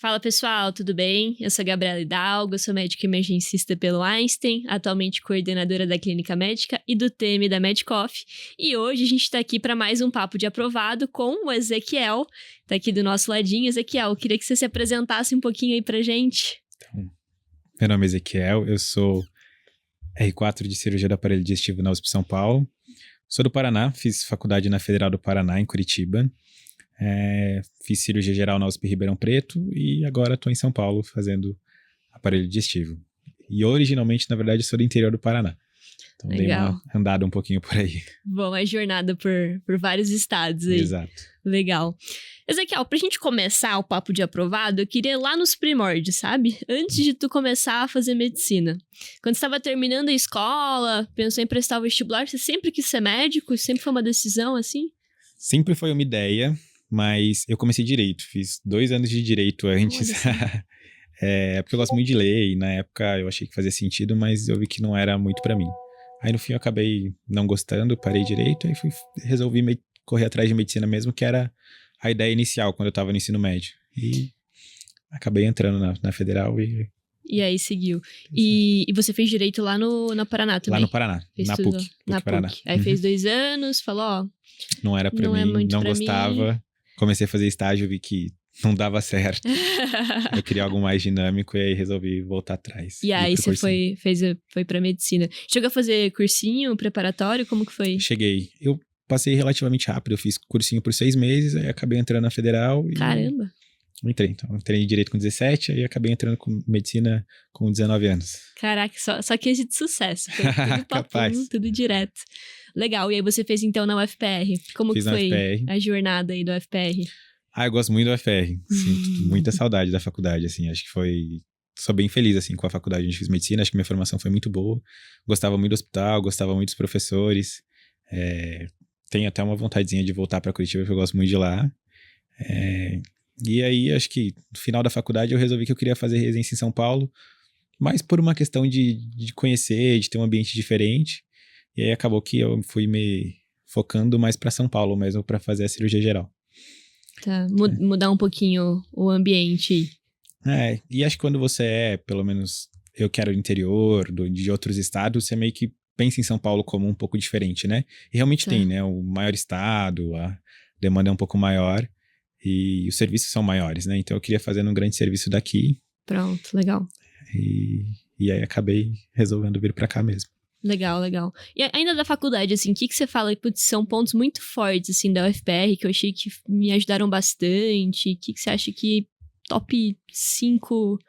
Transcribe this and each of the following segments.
Fala pessoal, tudo bem? Eu sou a Gabriela Hidalgo, sou médica emergencista pelo Einstein, atualmente coordenadora da Clínica Médica e do TM da Medcoff. E hoje a gente está aqui para mais um Papo de Aprovado com o Ezequiel, tá aqui do nosso ladinho. Ezequiel, eu queria que você se apresentasse um pouquinho aí pra gente. Então, meu nome é Ezequiel, eu sou R4 de cirurgia do aparelho digestivo na USP São Paulo. Sou do Paraná, fiz faculdade na Federal do Paraná, em Curitiba. Fiz cirurgia geral na USP Ribeirão Preto e agora estou em São Paulo fazendo aparelho digestivo. E originalmente, na verdade, sou do interior do Paraná. Então dei uma andada um pouquinho por aí. Bom, a jornada por vários estados aí. Exato. Legal. Ezequiel, pra gente começar o Papo de Aprovado, eu queria ir lá nos primórdios, sabe? Antes de tu começar a fazer medicina. Quando você estava terminando a escola, pensou em prestar o vestibular, você sempre quis ser médico? Sempre foi uma decisão assim? Sempre foi uma ideia. Mas eu comecei direito, fiz 2 anos de direito antes. Porque eu gosto muito de ler e na época eu achei que fazia sentido, mas eu vi que não era muito pra mim. Aí no fim eu acabei não gostando, parei direito e resolvi correr atrás de medicina mesmo, que era a ideia inicial quando eu tava no ensino médio. E acabei entrando na Federal e... E aí seguiu. E você fez direito lá no Paraná também? Lá no Paraná, na PUC. Na Paraná. PUC. Aí fez 2 anos, falou, ó... Não era pra mim, não gostava. Mim. Comecei a fazer estágio, vi que não dava certo. Eu queria algo mais dinâmico e aí resolvi voltar atrás. E aí você foi pra medicina. Chegou a fazer cursinho, preparatório? Como que foi? Cheguei. Eu passei relativamente rápido. Eu fiz cursinho por 6 meses, aí acabei entrando na Federal. Caramba! Entrei em direito com 17, aí acabei entrando com medicina com 19 anos. Caraca, só case de sucesso. Foi tudo papum, tudo direto. Legal, e aí você fez então na UFPR. Como que foi a jornada aí do UFPR? Eu gosto muito do UFPR. Sinto muita saudade da faculdade, assim. Acho que sou bem feliz, assim, com a faculdade onde fiz medicina. Acho que minha formação foi muito boa. Gostava muito do hospital, gostava muito dos professores. Tenho até uma vontadezinha de voltar pra Curitiba, porque eu gosto muito de lá. E aí, acho que no final da faculdade eu resolvi que eu queria fazer residência em São Paulo, mas por uma questão de conhecer, de ter um ambiente diferente. E aí acabou que eu fui me focando mais pra São Paulo mesmo, pra fazer a cirurgia geral. Tá, mudar um pouquinho o ambiente. E acho que quando você pelo menos eu que era do interior, de outros estados, você meio que pensa em São Paulo como um pouco diferente, né? E realmente tem, né? O maior estado, a demanda é um pouco maior. E os serviços são maiores, né? Então eu queria fazer um grande serviço daqui. Pronto, legal. E aí acabei resolvendo vir pra cá mesmo. Legal. E ainda da faculdade, assim, o que você fala? Putz, são pontos muito fortes, assim, da UFPR, que eu achei que me ajudaram bastante. O que você acha que top 5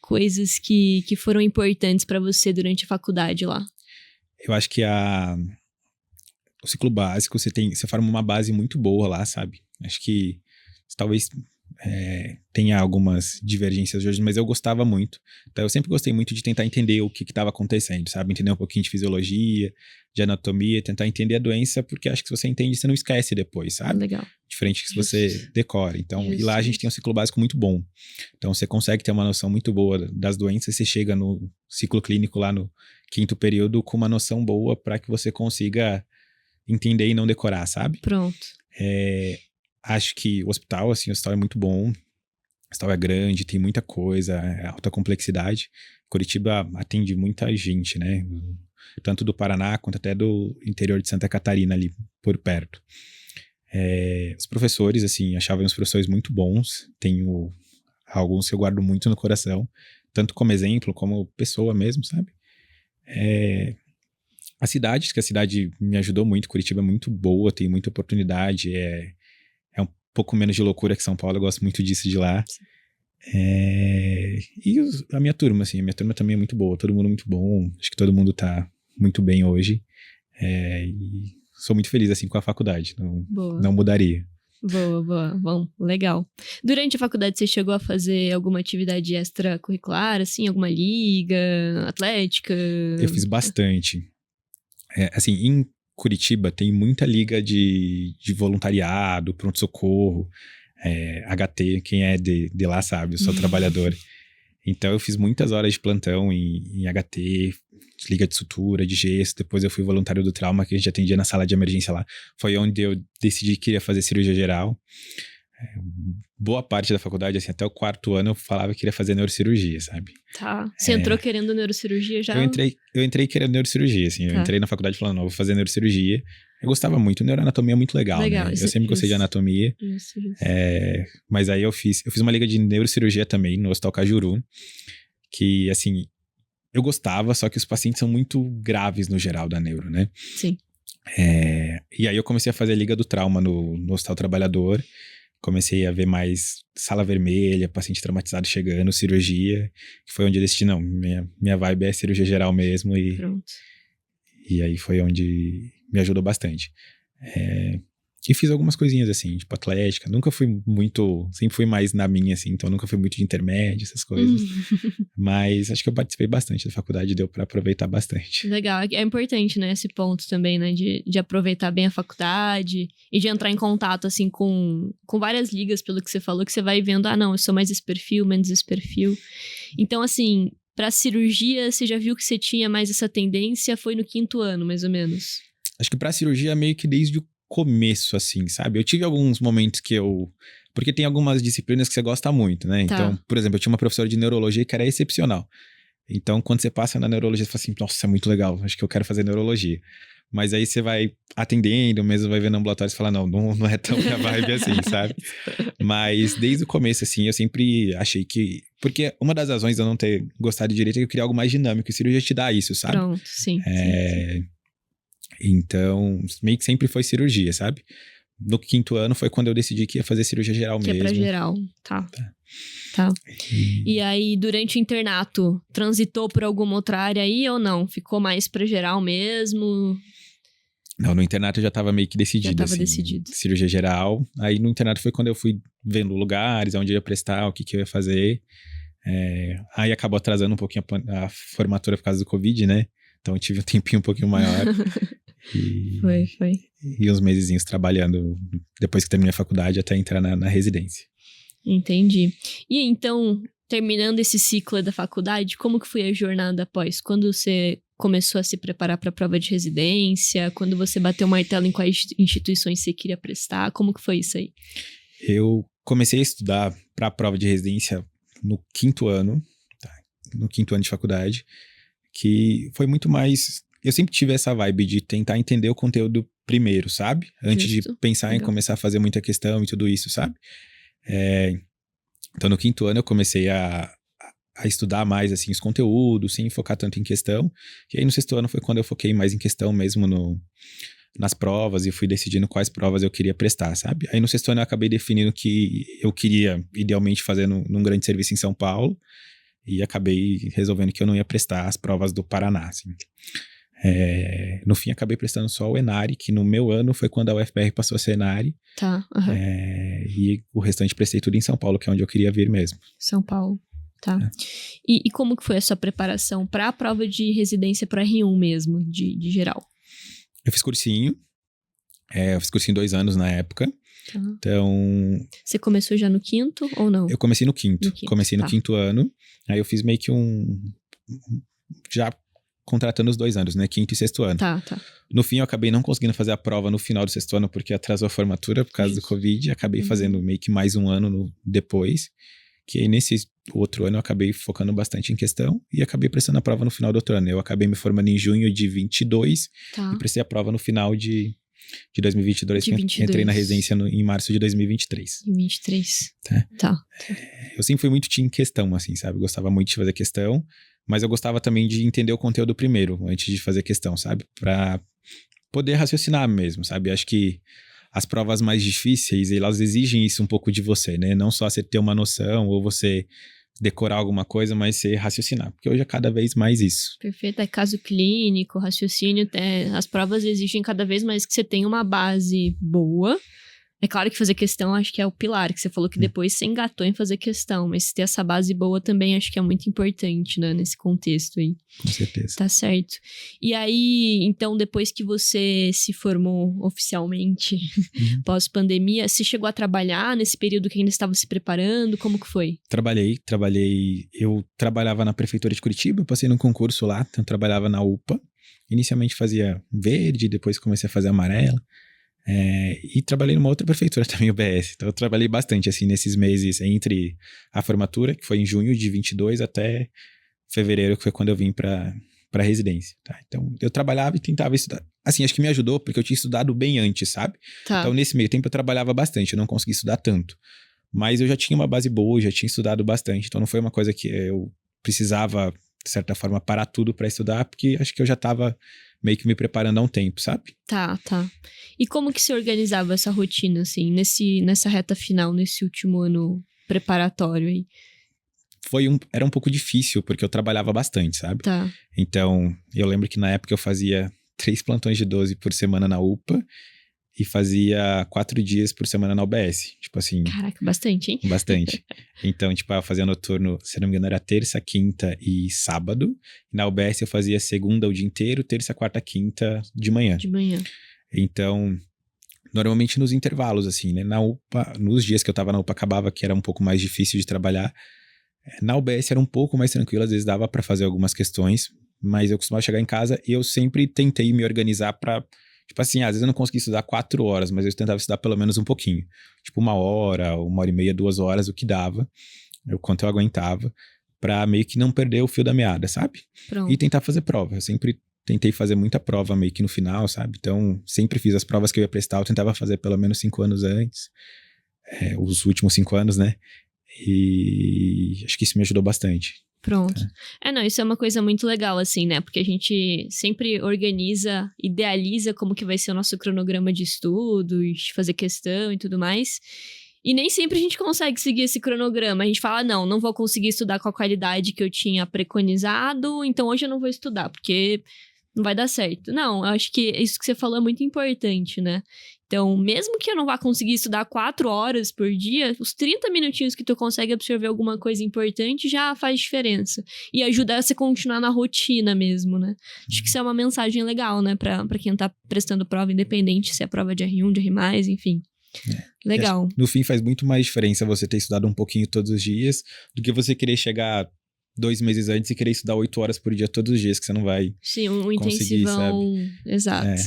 coisas que foram importantes pra você durante a faculdade lá? Eu acho que o ciclo básico, você forma uma base muito boa lá, sabe? Acho que talvez tenha algumas divergências hoje, mas eu gostava muito. Então eu sempre gostei muito de tentar entender o que estava acontecendo, sabe? Entender um pouquinho de fisiologia, de anatomia, tentar entender a doença, porque acho que se você entende, você não esquece depois, sabe? Legal. Diferente que se você decora. Então, e lá a gente tem um ciclo básico muito bom. Então você consegue ter uma noção muito boa das doenças, você chega no ciclo clínico lá no 5º período com uma noção boa para que você consiga entender e não decorar, sabe? Pronto. Acho que o hospital é muito bom. O hospital é grande, tem muita coisa, alta complexidade. Curitiba atende muita gente, né? Tanto do Paraná quanto até do interior de Santa Catarina, ali por perto. Os professores, assim, achavam os professores muito bons. Tenho alguns que eu guardo muito no coração, tanto como exemplo, como pessoa mesmo, sabe? A cidade me ajudou muito. Curitiba é muito boa, tem muita oportunidade, é um pouco menos de loucura que São Paulo, eu gosto muito disso de lá. E a minha turma, assim, também é muito boa, todo mundo muito bom, acho que todo mundo tá muito bem hoje. E sou muito feliz, assim, com a faculdade, não mudaria. Boa. Bom, legal. Durante a faculdade, você chegou a fazer alguma atividade extracurricular, assim, alguma liga, atlética? Eu fiz bastante. Assim, em Curitiba tem muita liga de voluntariado, pronto-socorro, HT, quem é de lá sabe, eu sou trabalhador. Então eu fiz muitas horas de plantão em HT, liga de sutura, de gesso. Depois eu fui voluntário do trauma, que a gente atendia na sala de emergência lá. Foi onde eu decidi que queria fazer cirurgia geral. Boa parte da faculdade, assim, até o 4º ano eu falava que queria fazer neurocirurgia, sabe? Tá. Você entrou querendo neurocirurgia já? Eu entrei querendo neurocirurgia, assim. Eu entrei na faculdade falando, não, vou fazer neurocirurgia. Eu gostava muito, neuroanatomia é muito legal, né? Eu sempre gostei de anatomia. Isso. Mas aí eu fiz uma liga de neurocirurgia também no Hospital Cajuru, que, assim, eu gostava, só que os pacientes são muito graves no geral da neuro, né? Sim. E aí eu comecei a fazer a liga do trauma no Hospital Trabalhador. Comecei a ver mais sala vermelha, paciente traumatizado chegando, cirurgia, que foi onde eu decidi, não, minha vibe é cirurgia geral mesmo. Pronto. E aí foi onde me ajudou bastante. E fiz algumas coisinhas assim, tipo atlética. Nunca fui muito, sempre fui mais na minha, assim, então nunca fui muito de intermédio, essas coisas. Mas acho que eu participei bastante da faculdade, deu pra aproveitar bastante. Legal, é importante, né, esse ponto também, né, de aproveitar bem a faculdade e de entrar em contato, assim, com várias ligas, pelo que você falou, que você vai vendo, não, eu sou mais esse perfil, menos esse perfil. Então, assim, pra cirurgia, você já viu que você tinha mais essa tendência, foi no 5º ano, mais ou menos? Acho que pra cirurgia, meio que desde o começo, assim, sabe? Eu tive alguns momentos que porque tem algumas disciplinas que você gosta muito, né? Tá. Então, por exemplo, eu tinha uma professora de neurologia que era excepcional. Então, quando você passa na neurologia, você fala assim, nossa, é muito legal, acho que eu quero fazer neurologia. Mas aí você vai atendendo, mesmo vai vendo ambulatório e fala, não é tão minha vibe assim, sabe? Mas desde o começo, assim, eu sempre achei que... Porque uma das razões de eu não ter gostado de direito é que eu queria algo mais dinâmico, e cirurgia te dá isso, sabe? Pronto, sim. Então, meio que sempre foi cirurgia, sabe? No 5º ano foi quando eu decidi que ia fazer cirurgia geral mesmo. Que é pra geral, tá. E aí, durante o internato, transitou por alguma outra área aí ou não? Ficou mais pra geral mesmo? Não, no internato eu já tava meio que decidido. Já tava assim, decidido. Cirurgia geral. Aí no internato foi quando eu fui vendo lugares, onde eu ia prestar, o que eu ia fazer. Aí acabou atrasando um pouquinho a formatura por causa do Covid, né? Então eu tive um tempinho um pouquinho maior. Foi. E uns mesezinhos trabalhando depois que terminei a faculdade até entrar na residência. Entendi. E então, terminando esse ciclo da faculdade, como que foi a jornada após? Quando você começou a se preparar para a prova de residência? Quando você bateu o martelo em quais instituições você queria prestar? Como que foi isso aí? Eu comecei a estudar para a prova de residência no 5º ano, no 5º ano de faculdade, que foi muito mais... Eu sempre tive essa vibe de tentar entender o conteúdo primeiro, sabe? Antes de pensar em começar a fazer muita questão e tudo isso, sabe? Então, no 5º ano, eu comecei a estudar mais, assim, os conteúdos, sem focar tanto em questão. E aí, no 6º ano, foi quando eu foquei mais em questão mesmo nas provas e fui decidindo quais provas eu queria prestar, sabe? Aí, no 6º ano, eu acabei definindo que eu queria, idealmente, fazer num grande serviço em São Paulo. E acabei resolvendo que eu não ia prestar as provas do Paraná, assim. No fim, acabei prestando só o ENARE, que no meu ano foi quando a UFPR passou a ser ENARE. Tá, e o restante prestei tudo em São Paulo, que é onde eu queria vir mesmo. São Paulo, tá. E como que foi a sua preparação para a prova de residência pro R1 mesmo, de geral? Eu fiz cursinho. Eu fiz cursinho 2 anos na época. Tá. Então... Você começou já no 5º ou não? Eu comecei no 5º. Comecei no 5º ano. Aí eu fiz meio que já contratando os 2 anos, né? 5º e 6º ano. Tá. No fim, eu acabei não conseguindo fazer a prova no final do 6º ano, porque atrasou a formatura por causa do Covid. Acabei fazendo meio que mais um ano depois. Que aí, nesse outro ano, eu acabei focando bastante em questão. E acabei prestando a prova no final do outro ano. Eu acabei me formando em junho de 22. E prestei a prova no final de 2022. Entrei na residência em março de 2023. Em 23. Tá. Eu sempre fui muito em questão, assim, sabe? Gostava muito de fazer questão. Mas eu gostava também de entender o conteúdo primeiro, antes de fazer questão, sabe? Pra poder raciocinar mesmo, sabe? Acho que as provas mais difíceis, elas exigem isso um pouco de você, né? Não só você ter uma noção ou você decorar alguma coisa, mas você raciocinar. Porque hoje é cada vez mais isso. Perfeito. É caso clínico, raciocínio. As provas exigem cada vez mais que você tenha uma base boa. É claro que fazer questão acho que é o pilar, que você falou que depois você engatou em fazer questão, mas ter essa base boa também acho que é muito importante, né, nesse contexto aí. Com certeza. Tá certo. E aí, então, depois que você se formou oficialmente, pós-pandemia, você chegou a trabalhar nesse período que ainda estava se preparando? Como que foi? Trabalhei. Eu trabalhava na prefeitura de Curitiba, eu passei num concurso lá, então eu trabalhava na UPA. Inicialmente fazia verde, depois comecei a fazer amarela. E trabalhei numa outra prefeitura também, o BS. Então eu trabalhei bastante, assim, nesses meses entre a formatura, que foi em junho de 22, até fevereiro, que foi quando eu vim pra residência, tá? Então eu trabalhava e tentava estudar. Assim, acho que me ajudou, porque eu tinha estudado bem antes, sabe? Tá. Então nesse meio tempo eu trabalhava bastante, eu não consegui estudar tanto. Mas eu já tinha uma base boa, já tinha estudado bastante, então não foi uma coisa que eu precisava, de certa forma, parar tudo pra estudar, porque acho que eu já tava meio que me preparando há um tempo, sabe? Tá. E como que você organizava essa rotina, assim, nessa reta final, nesse último ano preparatório aí? Era um pouco difícil, porque eu trabalhava bastante, sabe? Tá. Então, eu lembro que na época eu fazia 3 plantões de 12 por semana na UPA e fazia 4 dias por semana na UBS. Tipo assim... Caraca, bastante, hein? Bastante. Então, tipo, eu fazia noturno, se não me engano, era terça, quinta e sábado. E na UBS eu fazia segunda o dia inteiro, terça, quarta, quinta de manhã. De manhã. Então, normalmente nos intervalos, assim, né? Na UPA, nos dias que eu tava na UPA, acabava que era um pouco mais difícil de trabalhar. Na UBS era um pouco mais tranquilo, às vezes dava pra fazer algumas questões, mas eu costumava chegar em casa e eu sempre tentei me organizar pra... Tipo assim, às vezes eu não conseguia estudar 4 horas, mas eu tentava estudar pelo menos um pouquinho. Tipo 1 hora, 1h30, 2 horas, o que dava, o quanto eu aguentava, pra meio que não perder o fio da meada, sabe? Pronto. E tentar fazer prova. Eu sempre tentei fazer muita prova meio que no final, sabe? Então, sempre fiz as provas que eu ia prestar, eu tentava fazer pelo menos 5 anos antes. Os últimos 5 anos, né? E acho que isso me ajudou bastante. Pronto. Não, isso é uma coisa muito legal, assim, né? Porque a gente sempre organiza, idealiza como que vai ser o nosso cronograma de estudos, de fazer questão e tudo mais. E nem sempre a gente consegue seguir esse cronograma. A gente fala, não vou conseguir estudar com a qualidade que eu tinha preconizado, então hoje eu não vou estudar, porque não vai dar certo. Não, eu acho que isso que você falou é muito importante, né? Então, mesmo que eu não vá conseguir estudar 4 horas por dia, os 30 minutinhos que tu consegue absorver alguma coisa importante já faz diferença. E ajuda a você continuar na rotina mesmo, né? Acho que isso é uma mensagem legal, né? Pra quem tá prestando prova, independente se é prova de R1, de R+, enfim. Legal. No fim, faz muito mais diferença você ter estudado um pouquinho todos os dias do que você querer chegar 2 meses antes e querer estudar 8 horas por dia todos os dias, que você não vai Sim, um conseguir, intensivão. sabe?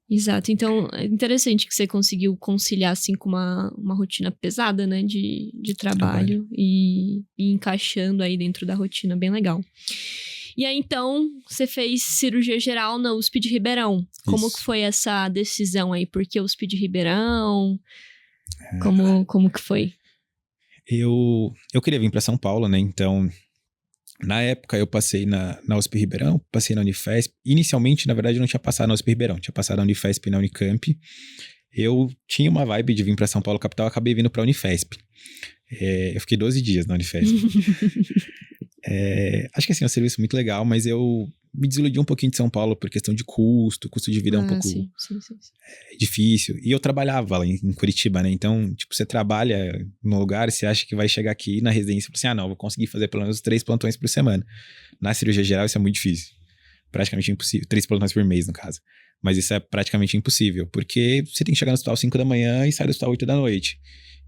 Exato. Então, é interessante que você conseguiu conciliar, assim, com uma rotina pesada, né, de trabalho. E encaixando aí dentro da rotina, bem legal. E aí, então, você fez cirurgia geral na USP de Ribeirão. Como que foi essa decisão aí? Por que USP de Ribeirão? Como que foi? Eu queria vir para São Paulo, né? Então, na época eu passei na USP Ribeirão, passei na Unifesp. Inicialmente, na verdade, eu não tinha passado na USP Ribeirão, tinha passado na Unifesp e na Unicamp. Eu tinha uma vibe de vir para São Paulo capital, acabei vindo para a Unifesp. Eu fiquei 12 dias na Unifesp. Acho que assim, é um serviço muito legal, mas eu me desiludi um pouquinho de São Paulo por questão de custo de vida é um pouco sim. difícil. E eu trabalhava lá em Curitiba, né? Então, tipo, você trabalha num lugar, você acha que vai chegar aqui na residência e fala assim, vou conseguir fazer pelo menos 3 plantões por semana. Na cirurgia geral, isso é muito difícil. Praticamente impossível. 3 plantões por mês, no caso. Mas isso é praticamente impossível, porque você tem que chegar no hospital às 5 da manhã e sair do hospital às 8 da noite.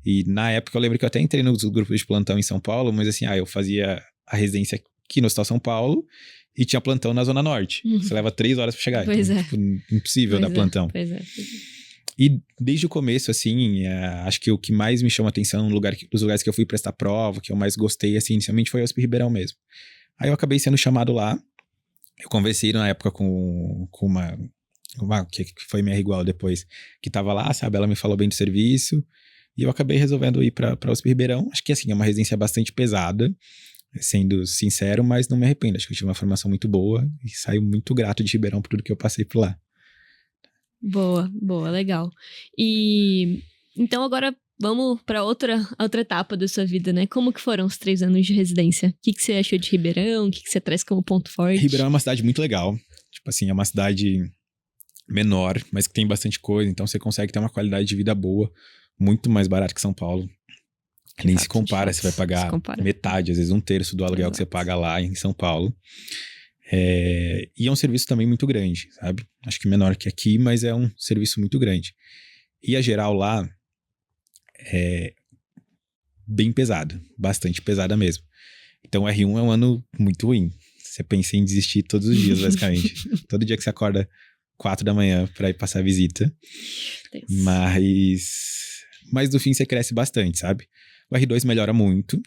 E na época, eu lembro que eu até entrei nos grupos de plantão em São Paulo, mas assim, eu fazia a residência aqui no Hospital São Paulo e tinha plantão na Zona Norte. Você leva 3 horas pra chegar. Pois então, tipo, impossível dar plantão. Pois é. E desde o começo, assim, acho que o que mais me chamou a atenção dos lugares que eu fui prestar prova, que eu mais gostei, assim, inicialmente foi a USP Ribeirão mesmo. Aí eu acabei sendo chamado lá. Eu conversei na época com uma que foi minha igual depois, que tava lá, sabe? Ela me falou bem do serviço. E eu acabei resolvendo ir pra USP Ribeirão. Acho que, assim, é uma residência bastante pesada, sendo sincero, mas não me arrependo. Acho que eu tive uma formação muito boa e saio muito grato de Ribeirão por tudo que eu passei por lá. Boa, legal. E então agora vamos para outra etapa da sua vida, né? Como que foram os 3 anos de residência? O que você achou de Ribeirão? O que você traz como ponto forte? Ribeirão é uma cidade muito legal. Tipo assim, é uma cidade menor, mas que tem bastante coisa. Então você consegue ter uma qualidade de vida boa, muito mais barato que São Paulo. Nem se compara, você vai pagar metade, às vezes 1/3 do aluguel que você paga lá em São Paulo. E é um serviço também muito grande, sabe? Acho que menor que aqui, mas é um serviço muito grande. E a geral lá é bem pesada, bastante pesada mesmo. Então o R1 é um ano muito ruim. Você pensa em desistir todos os dias, basicamente. Todo dia que você acorda 4 da manhã pra ir passar visita. Mas no fim você cresce bastante, sabe? O R2 melhora muito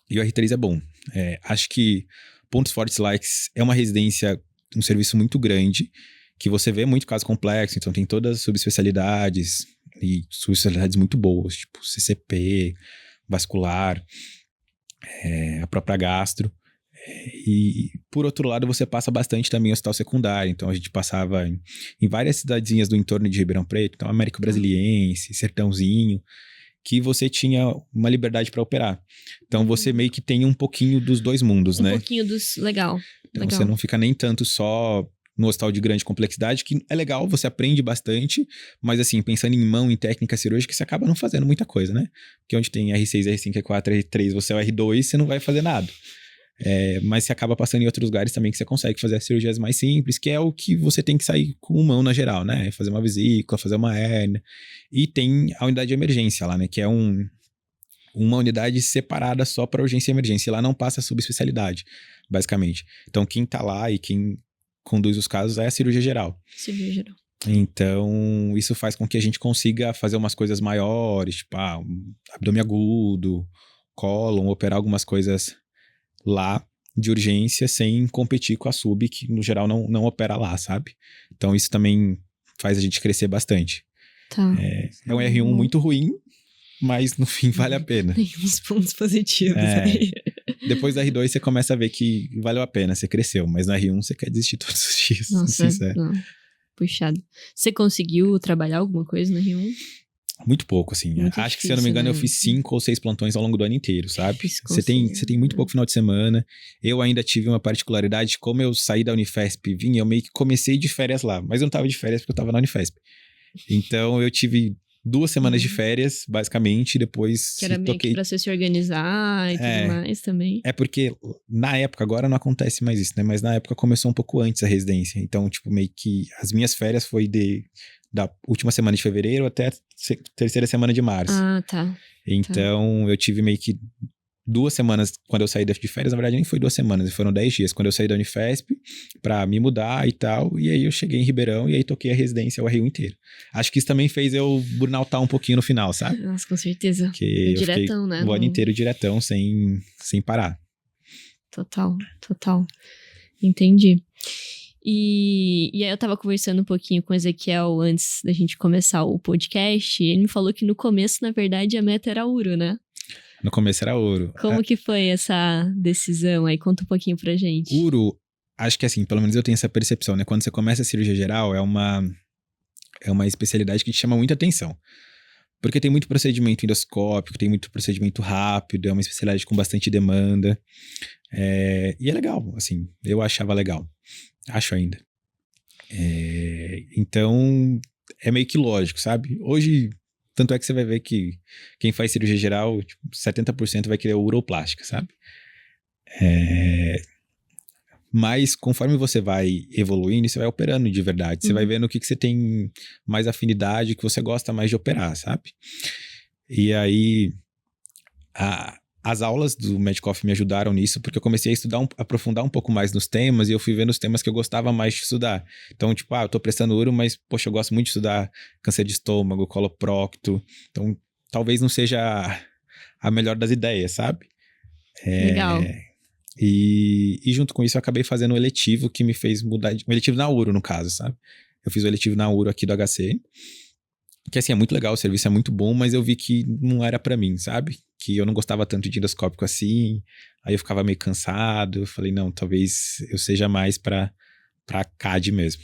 e o R3 é bom. Acho que pontos fortes lá é uma residência, um serviço muito grande, que você vê muito caso complexo, então tem todas as subespecialidades e subespecialidades muito boas, tipo CCP, vascular, a própria gastro. E por outro lado você passa bastante também em hospital secundário, então a gente passava em várias cidadezinhas do entorno de Ribeirão Preto, então Américo Brasiliense, Sertãozinho, que você tinha uma liberdade para operar. Então você meio que tem um pouquinho dos dois mundos, né? Um pouquinho dos... Legal. Então você não fica nem tanto só no hospital de grande complexidade, que é legal, você aprende bastante, mas assim, pensando em mão, em técnica cirúrgica, você acaba não fazendo muita coisa, né? Porque onde tem R6, R5, R4, R3, você é o R2, você não vai fazer nada. Mas você acaba passando em outros lugares também que você consegue fazer as cirurgias mais simples, que é o que você tem que sair com mão na geral, né? Fazer uma vesícula, fazer uma hérnia. E tem a unidade de emergência lá, né? Que é uma unidade separada só para urgência e emergência. E lá não passa subespecialidade, basicamente. Então quem tá lá e quem conduz os casos é a cirurgia geral. Cirurgia geral. Então isso faz com que a gente consiga fazer umas coisas maiores, tipo abdômen agudo, cólon, operar algumas coisas lá de urgência sem competir com a sub, que no geral não opera lá, sabe? Então isso também faz a gente crescer bastante. Tá. É um R1 muito ruim, mas no fim vale a pena. Tem uns pontos positivos aí. Depois da R2 você começa a ver que valeu a pena, você cresceu, mas no R1 você quer desistir todos os dias. Nossa, não. Puxado. Você conseguiu trabalhar alguma coisa no R1? Muito pouco, assim. Muito Acho difícil, que, se eu não me engano, né? Eu fiz 5 ou 6 plantões ao longo do ano inteiro, sabe? Você tem muito pouco final de semana. Eu ainda tive uma particularidade, como eu saí da Unifesp e vim, eu meio que comecei de férias lá. Mas eu não tava de férias porque eu tava na Unifesp. Então, eu tive 2 semanas de férias, basicamente, e depois... Que era meio que pra você se organizar e tudo mais também. É porque, na época, agora não acontece mais isso, né? Mas na época começou um pouco antes a residência. Então, tipo, meio que as minhas férias foi da última semana de fevereiro até a terceira semana de março. Ah, tá. Então, eu tive meio que 2 semanas, quando eu saí de férias, na verdade nem foi 2 semanas, foram 10 dias, quando eu saí da Unifesp pra me mudar e tal, e aí eu cheguei em Ribeirão e aí toquei a residência, o RU inteiro. Acho que isso também fez eu burnoutar um pouquinho no final, sabe? Nossa, com certeza. Porque diretão, né? O ano inteiro diretão, sem parar. Total. Entendi. E aí eu tava conversando um pouquinho com o Ezequiel antes da gente começar o podcast, e ele me falou que no começo, na verdade, a meta era ouro, né? No começo era ouro. Como que foi essa decisão aí? Conta um pouquinho pra gente. Ouro, acho que assim, pelo menos eu tenho essa percepção, né? Quando você começa a cirurgia geral, é uma especialidade que te chama muita atenção. Porque tem muito procedimento endoscópico, tem muito procedimento rápido, é uma especialidade com bastante demanda. E é legal, assim, eu achava legal. Acho ainda. Então, é meio que lógico, sabe? Hoje, tanto é que você vai ver que quem faz cirurgia geral, tipo, 70% vai querer uroplástica, sabe? Mas conforme você vai evoluindo, você vai operando de verdade. Você vai vendo o que você tem mais afinidade, o que você gosta mais de operar, sabe? E aí, as aulas do Medcoff me ajudaram nisso, porque eu comecei a estudar, aprofundar um pouco mais nos temas, e eu fui vendo os temas que eu gostava mais de estudar. Então, tipo, eu tô prestando uro, mas, poxa, eu gosto muito de estudar câncer de estômago, coloprocto. Então, talvez não seja a melhor das ideias, sabe? Legal. E junto com isso eu acabei fazendo um eletivo que me fez mudar, um eletivo na uro no caso, sabe? Eu fiz o eletivo na uro aqui do HC, que assim, é muito legal, o serviço é muito bom, mas eu vi que não era pra mim, sabe? Que eu não gostava tanto de endoscópico assim, aí eu ficava meio cansado, eu falei, não, talvez eu seja mais pra CAD mesmo.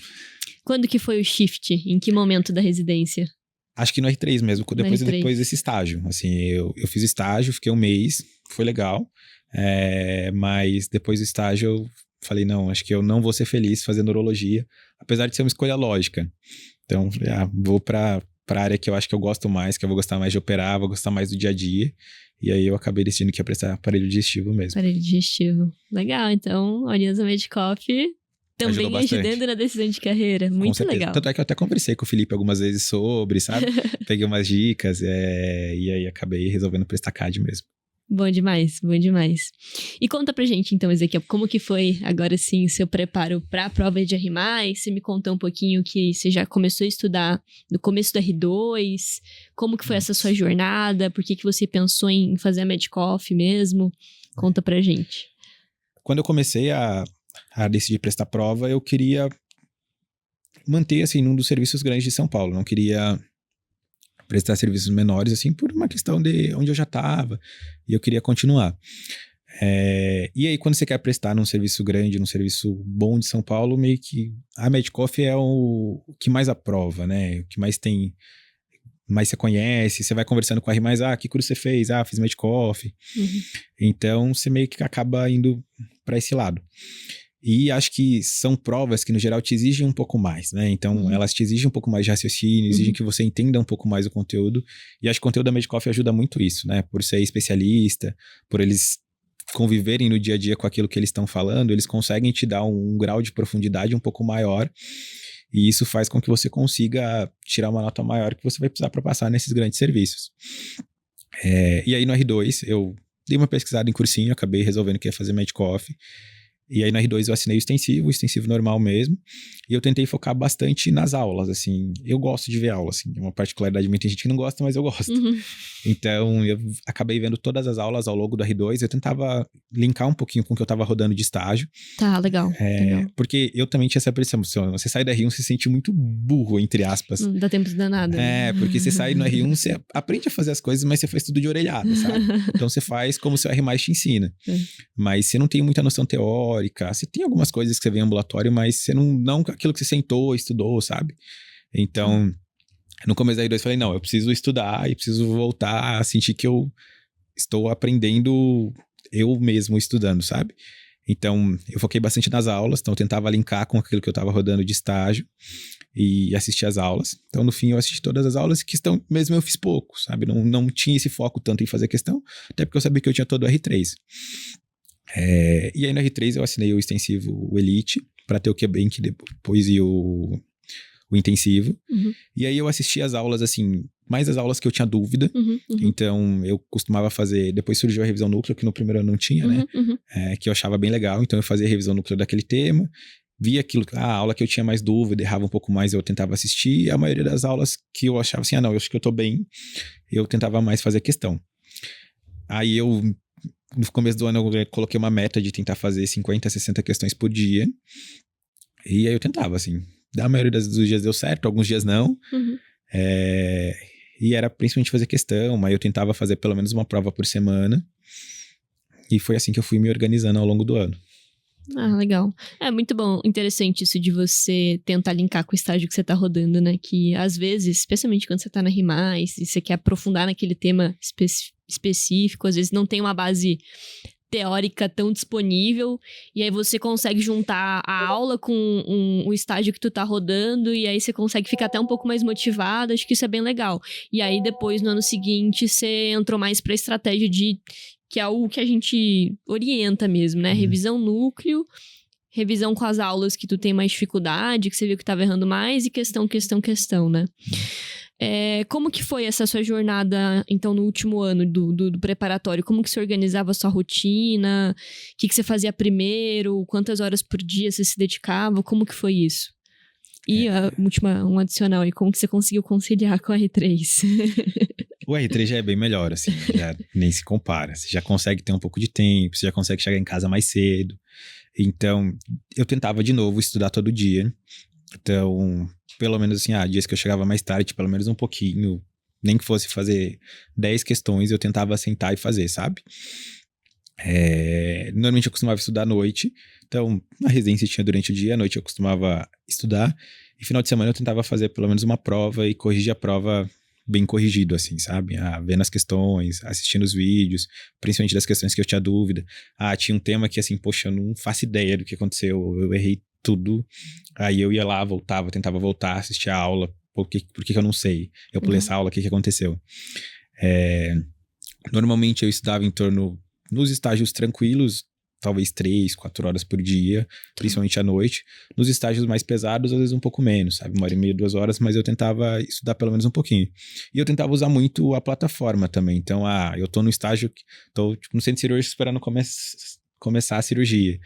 Quando que foi o shift? Em que momento da residência? Acho que no R3 mesmo, depois desse estágio, assim, eu fiz estágio, fiquei um mês, foi legal, mas depois do estágio eu falei, não, acho que eu não vou ser feliz fazendo urologia, apesar de ser uma escolha lógica. Então, falei, vou pra área que eu acho que eu gosto mais, que eu vou gostar mais de operar, vou gostar mais do dia a dia. E aí eu acabei decidindo que ia prestar aparelho digestivo mesmo. Aparelho digestivo. Legal, então, a Aliança Medicoff também ajudando na decisão de carreira. Muito legal. Tanto é que eu até conversei com o Felipe algumas vezes sobre, sabe? Peguei umas dicas, e aí acabei resolvendo prestar CAD mesmo. Bom demais, bom demais. E conta pra gente então, Ezequiel, como que foi agora sim o seu preparo pra prova de R+, você me contou um pouquinho que você já começou a estudar no começo do R2, como que foi essa sua jornada, por que você pensou em fazer a Medicoff mesmo, conta pra gente. Quando eu comecei a decidir prestar prova, eu queria manter, assim, num dos serviços grandes de São Paulo, não queria prestar serviços menores, assim, por uma questão de onde eu já estava, e eu queria continuar. E aí, quando você quer prestar num serviço grande, num serviço bom de São Paulo, meio que a Medicoff é o que mais aprova, né? O que mais tem, mais você conhece, você vai conversando com a R+, que curso você fez? Fiz Medicoff. Uhum. Então, você meio que acaba indo para esse lado. E acho que são provas que, no geral, te exigem um pouco mais, né? Então, elas te exigem um pouco mais de raciocínio, exigem que você entenda um pouco mais o conteúdo. E acho que o conteúdo da Medicoff ajuda muito isso, né? Por ser especialista, por eles conviverem no dia a dia com aquilo que eles estão falando, eles conseguem te dar um grau de profundidade um pouco maior. E isso faz com que você consiga tirar uma nota maior que você vai precisar para passar nesses grandes serviços. E aí, no R2, eu dei uma pesquisada em cursinho, acabei resolvendo que ia fazer Medicoff. E aí, no R2, eu assinei o extensivo normal mesmo. E eu tentei focar bastante nas aulas, assim. Eu gosto de ver aula, assim. É uma particularidade minha, tem gente que não gosta, mas eu gosto. Uhum. Então, eu acabei vendo todas as aulas ao longo do R2. Eu tentava linkar um pouquinho com o que eu tava rodando de estágio. Tá, legal. Porque eu também tinha essa percepção. Você sai do R1, você se sente muito burro, entre aspas. Não dá tempo de dar nada. Porque você sai no R1, você aprende a fazer as coisas, mas você faz tudo de orelhada, sabe? Então, você faz como o seu R+ te ensina. Mas você não tem muita noção teórica. Você tem algumas coisas que você vê em ambulatório, mas você não aquilo que você sentou, estudou, sabe? Então, no começo da R2 eu falei, não, eu preciso estudar e preciso voltar a sentir que eu estou aprendendo eu mesmo estudando, sabe? Então, eu foquei bastante nas aulas, então eu tentava linkar com aquilo que eu estava rodando de estágio e assistir as aulas. Então, no fim, eu assisti todas as aulas e questão mesmo eu fiz pouco, sabe? Não tinha esse foco tanto em fazer questão, até porque eu sabia que eu tinha todo o R3. E aí no R3 eu assinei o extensivo, o Elite, para ter o QBank depois e o intensivo. E aí eu assisti as aulas, assim, mais as aulas que eu tinha dúvida. Então eu costumava fazer, depois surgiu a revisão núcleo, que no primeiro ano não tinha, né? Que eu achava bem legal, então eu fazia a revisão núcleo daquele tema, via aquilo, a aula que eu tinha mais dúvida, errava um pouco mais, eu tentava assistir, e a maioria das aulas que eu achava assim, não, eu acho que eu tô bem, eu tentava mais fazer questão. Aí no começo do ano eu coloquei uma meta de tentar fazer 50, 60 questões por dia. E aí eu tentava, assim. Da maioria dos dias deu certo, alguns dias não. E era principalmente fazer questão, mas eu tentava fazer pelo menos uma prova por semana. E foi assim que eu fui me organizando ao longo do ano. Legal. É muito bom, interessante isso de você tentar linkar com o estágio que você tá rodando, né? Que às vezes, especialmente quando você tá na R+, e você quer aprofundar naquele tema específico, às vezes não tem uma base teórica tão disponível, e aí você consegue juntar a aula com o estágio que tu tá rodando, e aí você consegue ficar até um pouco mais motivado, acho que isso é bem legal. E aí depois, no ano seguinte, você entrou mais pra estratégia que é o que a gente orienta mesmo, né? Revisão núcleo, revisão com as aulas que tu tem mais dificuldade, que você viu que tava errando mais, e questão, né? Como que foi essa sua jornada, então, no último ano do preparatório? Como que você organizava a sua rotina? O que você fazia primeiro? Quantas horas por dia você se dedicava? Como que foi isso? E um adicional aí, como que você conseguiu conciliar com a R3? O R3 já é bem melhor, assim, já nem se compara. Você já consegue ter um pouco de tempo, você já consegue chegar em casa mais cedo. Então, eu tentava de novo estudar todo dia. Então, pelo menos assim, dias que eu chegava mais tarde, pelo menos um pouquinho, nem que fosse fazer 10 questões, eu tentava sentar e fazer, sabe? Normalmente eu costumava estudar à noite, então a residência tinha durante o dia, à noite eu costumava estudar, e final de semana eu tentava fazer pelo menos uma prova e corrigir a prova bem corrigido, assim, sabe? Vendo as questões, assistindo os vídeos, principalmente das questões que eu tinha dúvida. Tinha um tema que, assim, poxa, eu não faço ideia do que aconteceu, eu errei tudo. Aí eu ia lá, voltava, tentava voltar, assistir a aula. Por que eu não sei? Eu pulei essa aula, o que aconteceu? Normalmente eu estudava nos estágios tranquilos, talvez 3, 4 horas por dia, principalmente à noite. Nos estágios mais pesados, às vezes um pouco menos, sabe? 1h30, 2 horas, mas eu tentava estudar pelo menos um pouquinho. E eu tentava usar muito a plataforma também. Então, eu tô no estágio, tô tipo, no centro cirúrgico esperando começar a cirurgia,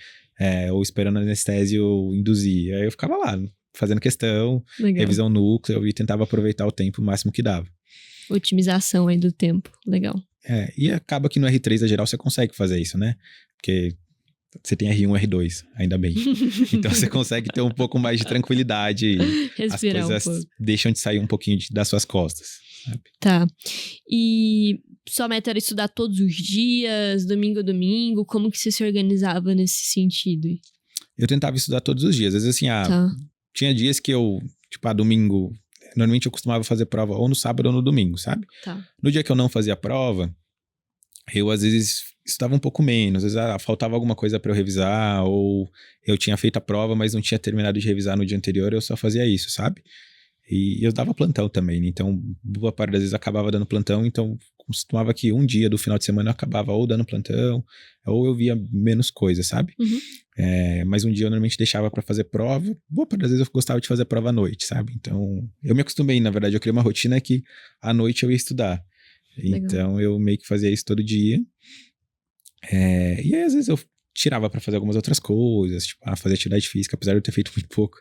ou esperando a anestésio induzir. Aí eu ficava lá, fazendo questão, Legal. revisão núcleo, e tentava aproveitar o tempo o máximo que dava. Otimização aí do tempo, legal. E acaba que no R3, na geral, você consegue fazer isso, né? Porque você tem R1 e R2, ainda bem. Então você consegue ter um pouco mais de tranquilidade e Respirar as coisas deixam de sair um pouquinho das suas costas, sabe? Tá. E sua meta era estudar todos os dias, domingo a domingo? Como que você se organizava nesse sentido? Eu tentava estudar todos os dias. Às vezes, assim, tinha dias que eu, tipo, domingo... Normalmente eu costumava fazer prova ou no sábado ou no domingo, sabe? Tá. No dia que eu não fazia prova, eu às vezes estudava um pouco menos. Às vezes faltava alguma coisa para eu revisar, ou eu tinha feito a prova, mas não tinha terminado de revisar no dia anterior, eu só fazia isso, sabe? E eu dava plantão também, né? Então boa parte das vezes acabava dando plantão, então costumava que um dia do final de semana eu acabava ou dando plantão, ou eu via menos coisa, sabe? Uhum. Mas um dia eu normalmente deixava pra fazer prova. Boa parte das vezes eu gostava de fazer prova à noite, sabe? Então eu me acostumei, na verdade, eu criei uma rotina que à noite eu ia estudar. Legal. Então eu meio que fazia isso todo dia. E aí às vezes eu tirava pra fazer algumas outras coisas, tipo, fazer atividade física, apesar de eu ter feito muito pouco.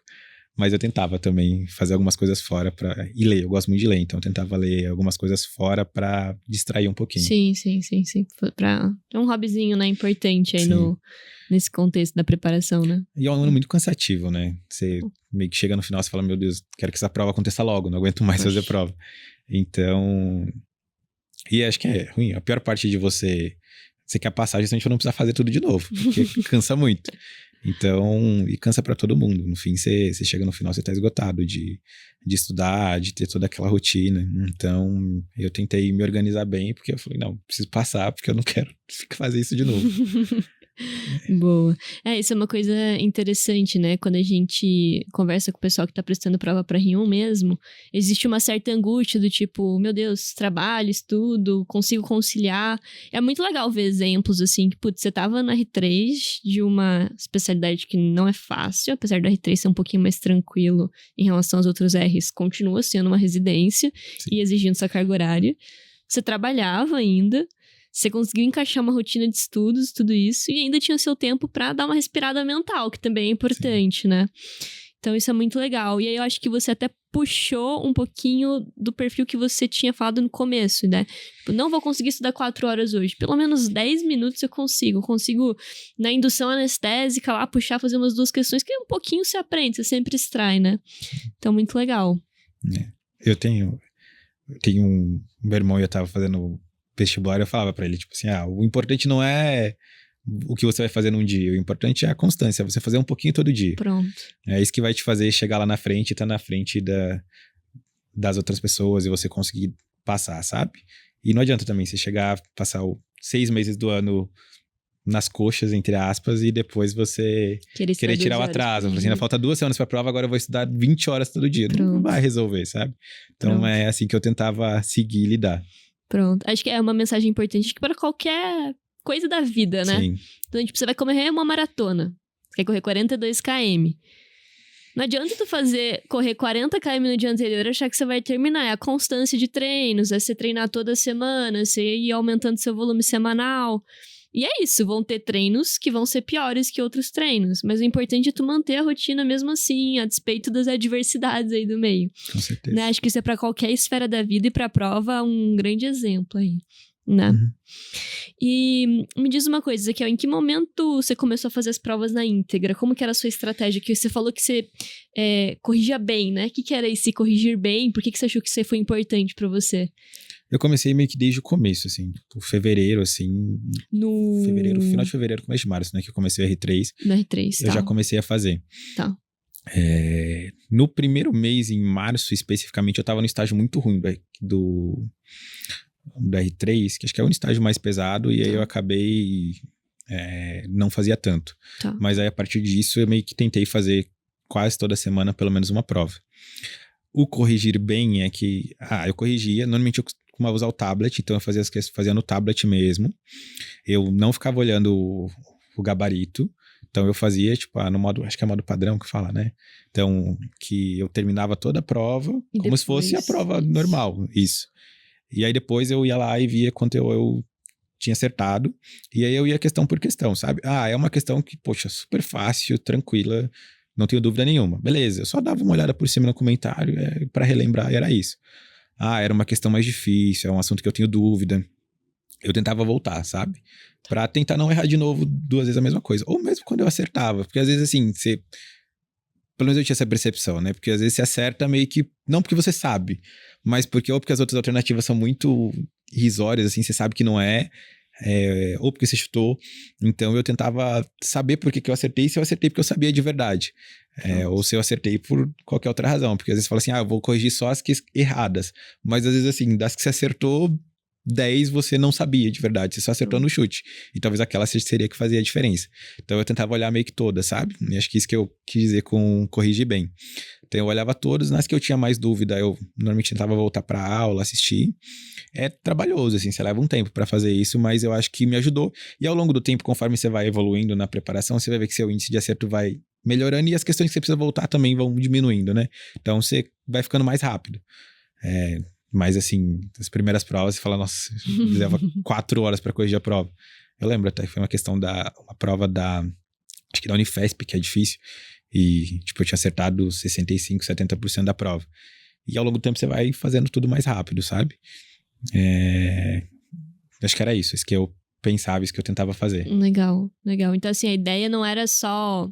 Mas eu tentava também fazer algumas coisas fora e ler. Eu gosto muito de ler, então eu tentava ler algumas coisas fora pra distrair um pouquinho. Sim. É um hobbyzinho, né? Importante aí nesse contexto da preparação, né? E é um ano muito cansativo, né? Você meio que chega no final e fala, meu Deus, quero que essa prova aconteça logo, não aguento mais fazer prova. Então... E acho que é ruim. A pior parte de você quer passar justamente pra não precisar fazer tudo de novo, porque cansa muito. Então, e cansa pra todo mundo. No fim, você chega no final, você tá esgotado de estudar, de ter toda aquela rotina. Então, eu tentei me organizar bem, porque eu falei, não, preciso passar, porque eu não quero fazer isso de novo. Boa. Isso é uma coisa interessante, né? Quando a gente conversa com o pessoal que tá prestando prova pra R1 mesmo, existe uma certa angústia do tipo, meu Deus, trabalho, estudo, consigo conciliar. É muito legal ver exemplos assim, que, putz, você tava na R3 de uma especialidade que não é fácil, apesar do R3 ser um pouquinho mais tranquilo em relação aos outros Rs, continua sendo uma residência e exigindo sua carga horária. Você trabalhava ainda, você conseguiu encaixar uma rotina de estudos, tudo isso, e ainda tinha seu tempo pra dar uma respirada mental, que também é importante, né? Então isso é muito legal. E aí eu acho que você até puxou um pouquinho do perfil que você tinha falado no começo, né? Tipo, não vou conseguir estudar 4 horas hoje. Pelo menos 10 minutos eu consigo. Eu consigo, na indução anestésica lá, puxar, fazer umas 2 questões, que um pouquinho você aprende, você sempre extrai, né? Então, muito legal. Eu tenho meu irmão, eu tava fazendo vestibular, eu falava pra ele, tipo assim, o importante não é o que você vai fazer num dia, o importante é a constância, você fazer um pouquinho todo dia. Pronto. É isso que vai te fazer chegar lá na frente e tá na frente das outras pessoas e você conseguir passar, sabe? E não adianta também você chegar, passar 6 meses do ano nas coxas, entre aspas, e depois você querer tirar o atraso. Assim, ainda falta 2 semanas pra prova, agora eu vou estudar 20 horas todo dia. Pronto. Não vai resolver, sabe? Então Pronto. É assim que eu tentava seguir e lidar. Pronto. Acho que é uma mensagem importante para qualquer coisa da vida, né? Sim. Então, tipo, você vai correr uma maratona. Você quer correr 42 km. Não adianta tu correr 40 km no dia anterior e achar que você vai terminar. É a constância de treinos, é você treinar toda semana, você ir aumentando seu volume semanal. E é isso, vão ter treinos que vão ser piores que outros treinos. Mas o importante é tu manter a rotina mesmo assim, a despeito das adversidades aí do meio. Com certeza. Né? Acho que isso é pra qualquer esfera da vida e pra prova um grande exemplo aí, né? Uhum. E me diz uma coisa, Ezequiel, em que momento você começou a fazer as provas na íntegra? Como que era a sua estratégia? Que você falou que você corrigia bem, né? O que era esse corrigir bem? Por que você achou que isso foi importante pra você? Eu comecei meio que desde o começo, assim, fevereiro, assim. Fevereiro, final de fevereiro, começo de março, né? Que eu comecei o R3. No R3, Eu já comecei a fazer. Tá. No primeiro mês, em março especificamente, eu tava no estágio muito ruim do R3, que acho que é um estágio mais pesado, e aí eu acabei não fazia tanto. Mas aí a partir disso eu meio que tentei fazer quase toda semana pelo menos uma prova. O corrigir bem é que eu corrigia, normalmente eu costumava usar o tablet, então eu fazia no tablet mesmo. Eu não ficava olhando o gabarito. Então eu fazia, tipo, no modo, acho que é modo padrão que fala, né? Então, que eu terminava toda a prova como se fosse a prova normal, isso. E aí depois eu ia lá e via quanto eu tinha acertado. E aí eu ia questão por questão, sabe? É uma questão que, poxa, super fácil, tranquila, não tenho dúvida nenhuma. Beleza, eu só dava uma olhada por cima no comentário para relembrar e era isso. Era uma questão mais difícil, é um assunto que eu tenho dúvida. Eu tentava voltar, sabe? Pra tentar não errar de novo 2 vezes a mesma coisa. Ou mesmo quando eu acertava. Porque às vezes, assim, pelo menos eu tinha essa percepção, né? Porque às vezes você acerta meio que... Não porque você sabe, mas porque as outras alternativas são muito irrisórias, assim, você sabe que não ou porque você chutou. Então eu tentava saber por que eu acertei, e se eu acertei porque eu sabia de verdade. Ou se eu acertei por qualquer outra razão. Porque às vezes você fala assim, eu vou corrigir só as que erradas. Mas às vezes, assim, das que você acertou... 10 você não sabia de verdade, você só acertou no chute. E talvez aquela seria que fazia a diferença. Então eu tentava olhar meio que todas, sabe? E acho que isso que eu quis dizer com corrigir bem. Então eu olhava todas, nas que eu tinha mais dúvida, eu normalmente tentava voltar pra aula, assistir. É trabalhoso, assim, você leva um tempo pra fazer isso, mas eu acho que me ajudou. E ao longo do tempo, conforme você vai evoluindo na preparação, você vai ver que seu índice de acerto vai melhorando e as questões que você precisa voltar também vão diminuindo, né? Então você vai ficando mais rápido. Mas assim, as primeiras provas você fala, nossa, leva 4 horas pra corrigir a prova. Eu lembro até que foi uma questão uma prova acho que da Unifesp, que é difícil. E tipo, eu tinha acertado 65%, 70% da prova. E ao longo do tempo você vai fazendo tudo mais rápido, sabe? Acho que era isso que eu pensava, isso que eu tentava fazer. Legal. Então assim, a ideia não era só...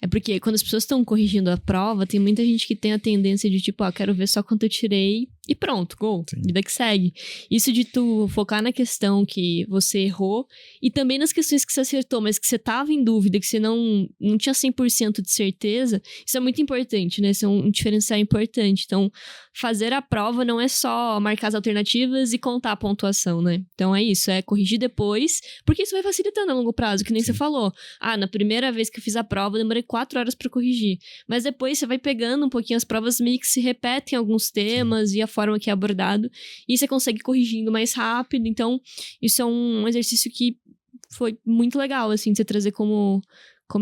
É porque quando as pessoas estão corrigindo a prova, tem muita gente que tem a tendência de tipo, quero ver só quanto eu tirei e pronto, gol, vida que segue. Isso de tu focar na questão que você errou e também nas questões que você acertou, mas que você tava em dúvida, que você não tinha 100% de certeza, isso é muito importante, né? Isso é um diferencial importante. Então, fazer a prova não é só marcar as alternativas e contar a pontuação, né? Então é isso, é corrigir depois, porque isso vai facilitando a longo prazo, que nem você falou. Na primeira vez que eu fiz a prova, eu demorei 4 horas pra corrigir. Mas depois você vai pegando um pouquinho, as provas meio que se repetem alguns temas e a forma que é abordado, e você consegue corrigindo mais rápido. Então, isso é um exercício que foi muito legal, assim, de você trazer como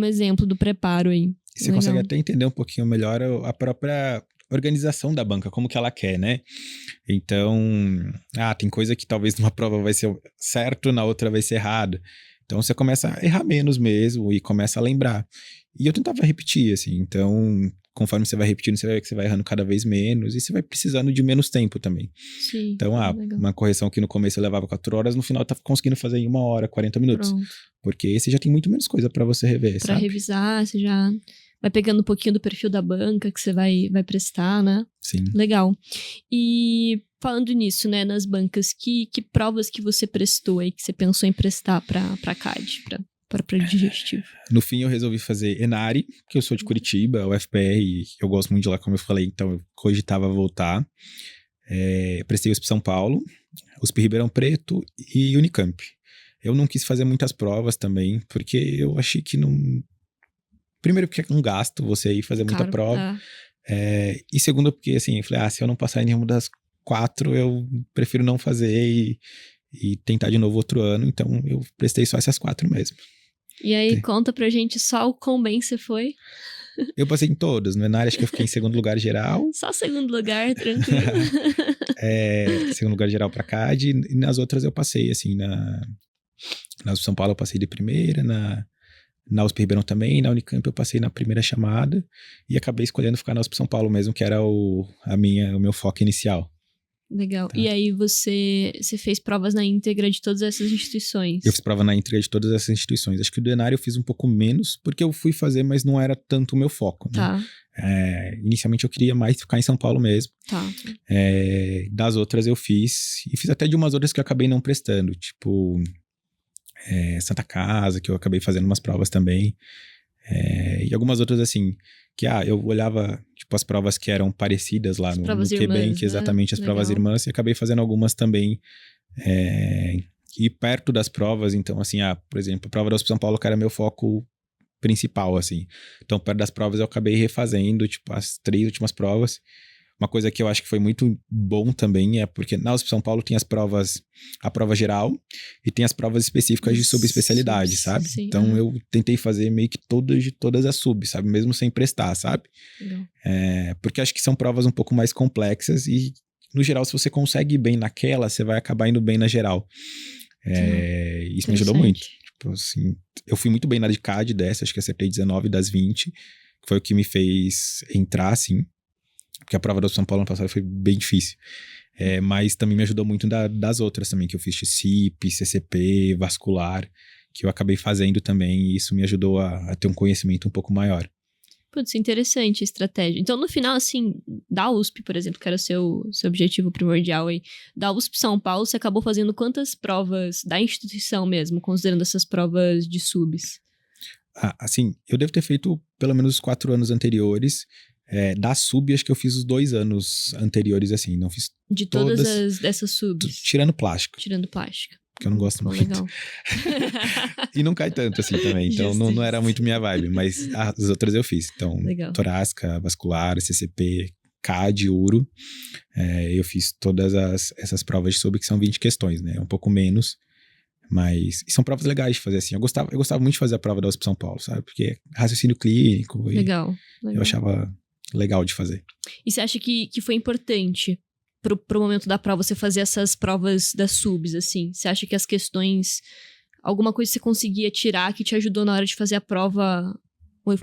exemplo do preparo aí. Você consegue até entender um pouquinho melhor a própria organização da banca, como que ela quer, né? Então, tem coisa que talvez numa prova vai ser certo, na outra vai ser errado. Então, você começa a errar menos mesmo e começa a lembrar. E eu tentava repetir, assim. Então, conforme você vai repetindo, você vai ver que você vai errando cada vez menos e você vai precisando de menos tempo também. Sim, então, uma correção que no começo eu levava 4 horas, no final eu tava conseguindo fazer em 1 hora, 40 minutos. Pronto. Porque você já tem muito menos coisa pra você rever, pra revisar, você já vai pegando um pouquinho do perfil da banca que você vai prestar, né? Sim. Legal. E falando nisso, né, nas bancas, que provas que você prestou aí, que você pensou em prestar pra CAD, para digestivo? No fim, eu resolvi fazer ENARE, que eu sou de Curitiba, o FPR, e eu gosto muito de lá, como eu falei, então eu cogitava voltar. Prestei USP São Paulo, USP Ribeirão Preto e Unicamp. Eu não quis fazer muitas provas também, porque eu achei que não... Primeiro, porque é um gasto você ir fazer muita prova. E segundo, porque assim, eu falei, se eu não passar em nenhuma das 4, eu prefiro não fazer e tentar de novo outro ano. Então, eu prestei só essas 4 mesmo. E aí, conta pra gente só o quão bem você foi. Eu passei em todas. No ENARE, acho que eu fiquei em segundo lugar geral. Só segundo lugar, tranquilo. Segundo lugar geral pra CAD. E nas outras eu passei, assim, na USP São Paulo eu passei de primeira, na USP Ribeirão também, na Unicamp eu passei na primeira chamada e acabei escolhendo ficar na USP São Paulo mesmo, que era o meu foco inicial. Legal. Tá. E aí você fez provas na íntegra de todas essas instituições? Eu fiz prova na íntegra de todas essas instituições. Acho que o do ENARE eu fiz um pouco menos, porque eu fui fazer, mas não era tanto o meu foco. Né? Tá. Inicialmente eu queria mais ficar em São Paulo mesmo. Tá. Das outras eu fiz, e fiz até de umas outras que eu acabei não prestando, tipo Santa Casa, que eu acabei fazendo umas provas também. E algumas outras, assim, que eu olhava, tipo, as provas que eram parecidas lá no QBank, né? exatamente, as provas irmãs, e acabei fazendo algumas também. E perto das provas, então, assim, por exemplo, a prova da USP São Paulo, que era meu foco principal, assim. Então, perto das provas, eu acabei refazendo, tipo, as 3 últimas provas. Uma coisa que eu acho que foi muito bom também é porque na USP São Paulo tem a prova geral e tem as provas específicas de subespecialidade, sabe? Sim, então eu tentei fazer meio que todas as subs, sabe? Mesmo sem prestar, sabe? Porque acho que são provas um pouco mais complexas e, no geral, se você consegue ir bem naquela, você vai acabar indo bem na geral. Isso me ajudou muito. Tipo assim, eu fui muito bem na de CAD dessa, acho que acertei 19 das 20, que foi o que me fez entrar, assim. Porque a prova do São Paulo ano passado foi bem difícil. Mas também me ajudou muito das outras também, que eu fiz CIP, CCP, vascular, que eu acabei fazendo também, e isso me ajudou a ter um conhecimento um pouco maior. Putz, interessante a estratégia. Então, no final, assim, da USP, por exemplo, que era o seu objetivo primordial aí, da USP São Paulo, você acabou fazendo quantas provas da instituição mesmo, considerando essas provas de subs? Assim, eu devo ter feito pelo menos os 4 anos anteriores. Da sub, acho que eu fiz os 2 anos anteriores, assim, não fiz de todas dessas subs? Tirando plástico. Tirando plástico. Que eu não gosto muito. Legal. E não cai tanto assim também, então não era muito minha vibe, mas as outras eu fiz. Então, legal. Torácica, vascular, CCP, CAD, URO, eu fiz todas essas provas de sub, que são 20 questões, né? Um pouco menos, mas são provas legais de fazer, assim. Eu gostava muito de fazer a prova da USP São Paulo, sabe? Porque raciocínio clínico. Legal. Eu achava legal de fazer. E você acha que foi importante pro momento da prova você fazer essas provas das subs, assim? Você acha que as questões, alguma coisa você conseguia tirar que te ajudou na hora de fazer a prova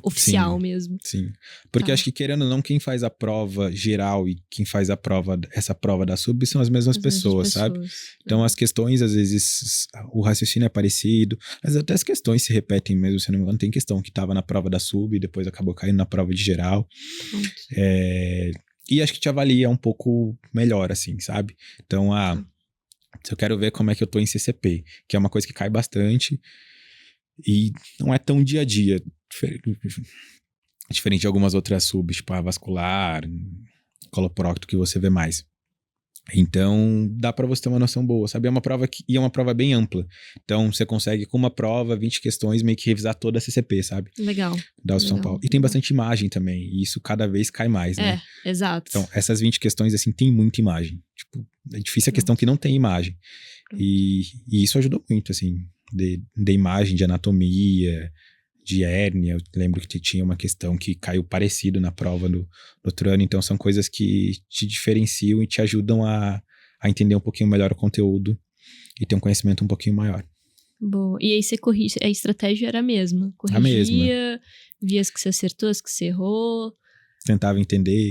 oficial mesmo? Sim, porque acho que, querendo ou não, quem faz a prova geral e quem faz essa prova da sub são as mesmas pessoas, sabe? Então as questões, às vezes, o raciocínio é parecido, mas até as questões se repetem mesmo, se não me engano, tem questão que estava na prova da sub e depois acabou caindo na prova de geral. E acho que te avalia um pouco melhor, assim, sabe? Então, se eu quero ver como é que eu tô em CCP, que é uma coisa que cai bastante e não é tão dia a dia, diferente de algumas outras subs, tipo a vascular, coloprocto, que você vê mais. Então, dá pra você ter uma noção boa, sabe? É uma prova bem ampla. Então, você consegue, com uma prova, 20 questões, meio que revisar toda a CCP, sabe? Legal. Da USP São Paulo. E tem bastante imagem também, e isso cada vez cai mais, né? Exato. Então, essas 20 questões, assim, tem muita imagem. Tipo, é difícil a questão que não tem imagem. E isso ajudou muito, assim, de imagem, de anatomia, de hérnia. Eu lembro que tinha uma questão que caiu parecido na prova do outro ano. Então, são coisas que te diferenciam e te ajudam a entender um pouquinho melhor o conteúdo e ter um conhecimento um pouquinho maior. Boa. E aí você corrige, a estratégia era a mesma? Corrigia, a mesma. Via as que você acertou, as que você errou. Tentava entender.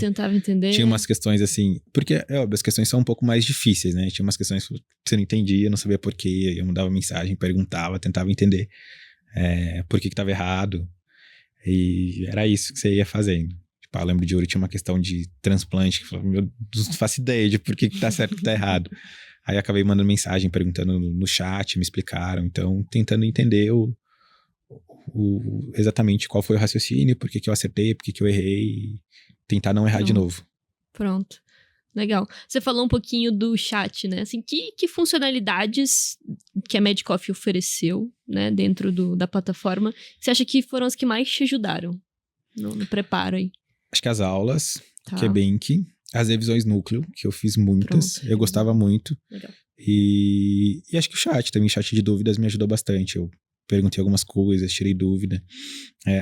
Tinha umas questões assim... Porque, as questões são um pouco mais difíceis, né? Tinha umas questões que você não entendia, não sabia por quê. Eu mandava mensagem, perguntava, tentava entender por que estava errado. E era isso que você ia fazendo. Tipo, eu lembro de ouro, tinha uma questão de transplante, que eu falava, meu Deus, não faço ideia de por que tá certo e que tá errado. Aí acabei mandando mensagem, perguntando no chat, me explicaram. Então, tentando entender exatamente qual foi o raciocínio, por que eu acertei, por que eu errei, e tentar não errar de novo. Pronto. Legal. Você falou um pouquinho do chat, né? Assim, que funcionalidades que a Medcoff ofereceu, né, dentro da plataforma, você acha que foram as que mais te ajudaram no preparo aí? Acho que as aulas, QBank, as revisões núcleo, que eu fiz muitas, eu gostava muito. Legal. E acho que o chat também, chat de dúvidas, me ajudou bastante. Eu perguntei algumas coisas, tirei dúvida.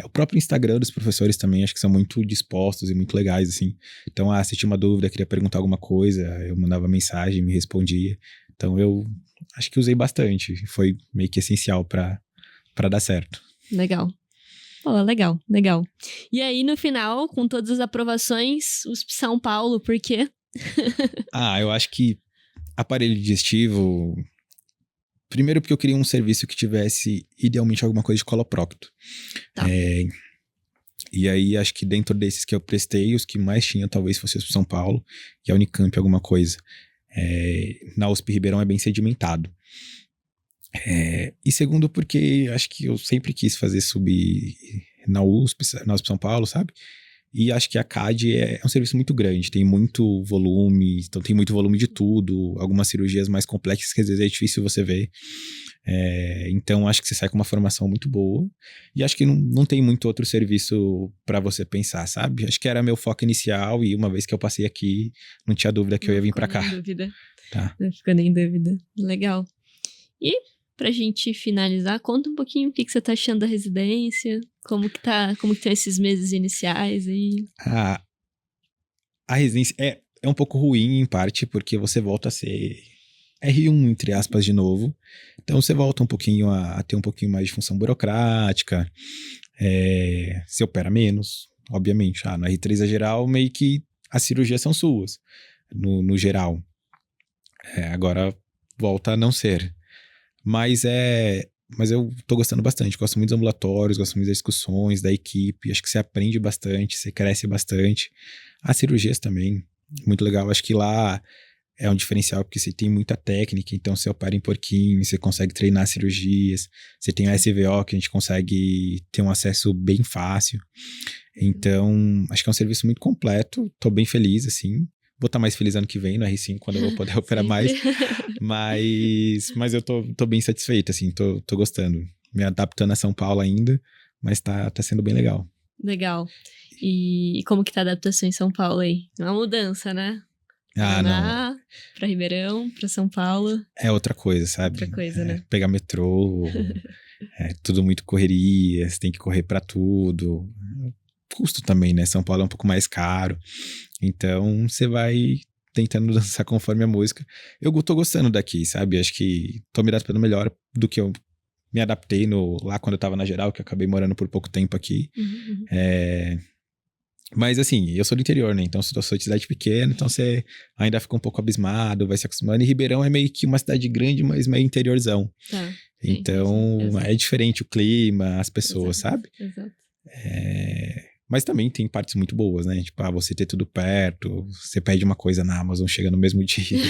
O próprio Instagram dos professores também, acho que são muito dispostos e muito legais, assim. Então, se tinha uma dúvida, queria perguntar alguma coisa, eu mandava mensagem, me respondia. Então, eu acho que usei bastante. Foi meio que essencial pra dar certo. Legal. Oh, legal. E aí, no final, com todas as aprovações, USP São Paulo, por quê? Eu acho que aparelho digestivo... Primeiro porque eu queria um serviço que tivesse, idealmente, alguma coisa de coloprocto. E aí, acho que dentro desses que eu prestei, os que mais tinha talvez fosse o São Paulo e a Unicamp, alguma coisa. Na USP Ribeirão é bem sedimentado. E segundo porque acho que eu sempre quis fazer na USP São Paulo, sabe? E acho que a CAD é um serviço muito grande, tem muito volume, então tem muito volume de tudo, algumas cirurgias mais complexas que às vezes é difícil você ver. Então acho que você sai com uma formação muito boa e acho que não tem muito outro serviço para você pensar, sabe? Acho que era meu foco inicial e uma vez que eu passei aqui, não tinha dúvida que eu ia vir para cá. Não dúvida. Tá. Não ficou nem dúvida. Legal. E pra gente finalizar, conta um pouquinho o que você tá achando da residência, como que estão esses meses iniciais aí. A residência é um pouco ruim em parte porque você volta a ser R1, entre aspas, de novo. Então você volta um pouquinho a ter um pouquinho mais de função burocrática, você opera menos, obviamente. No R3 é geral, meio que as cirurgias são suas, no geral. Agora volta a não ser. Mas eu tô gostando bastante, gosto muito dos ambulatórios, gosto muito das discussões, da equipe, acho que você aprende bastante, você cresce bastante. As cirurgias também, muito legal, acho que lá é um diferencial porque você tem muita técnica, então você opera em porquinho, você consegue treinar cirurgias, você tem a SVO que a gente consegue ter um acesso bem fácil. Então, acho que é um serviço muito completo, tô bem feliz, assim. Vou estar mais feliz ano que vem no R5, quando eu vou poder operar mais. Mas eu tô bem satisfeito, assim, tô gostando. Me adaptando a São Paulo ainda, mas tá sendo bem legal. Legal. E como que tá a adaptação em São Paulo aí? É uma mudança, né? Não. Pra Ribeirão, pra São Paulo. É outra coisa, sabe? Outra coisa, né? Pegar metrô, tudo muito correria, você tem que correr pra tudo. Custo também, né? São Paulo é um pouco mais caro. Então, você vai tentando dançar conforme a música. Eu tô gostando daqui, sabe? Acho que tô me adaptando melhor do que eu me adaptei lá quando eu tava na geral, que eu acabei morando por pouco tempo aqui. Uhum. Mas assim, eu sou do interior, né? Então eu sou de cidade pequena, então você ainda fica um pouco abismado, vai se acostumando. E Ribeirão é meio que uma cidade grande, mas meio interiorzão. Tá. Então, é diferente o clima, as pessoas, sabe? Exato. Mas também tem partes muito boas, né? Tipo, você ter tudo perto, você pede uma coisa na Amazon, chega no mesmo dia.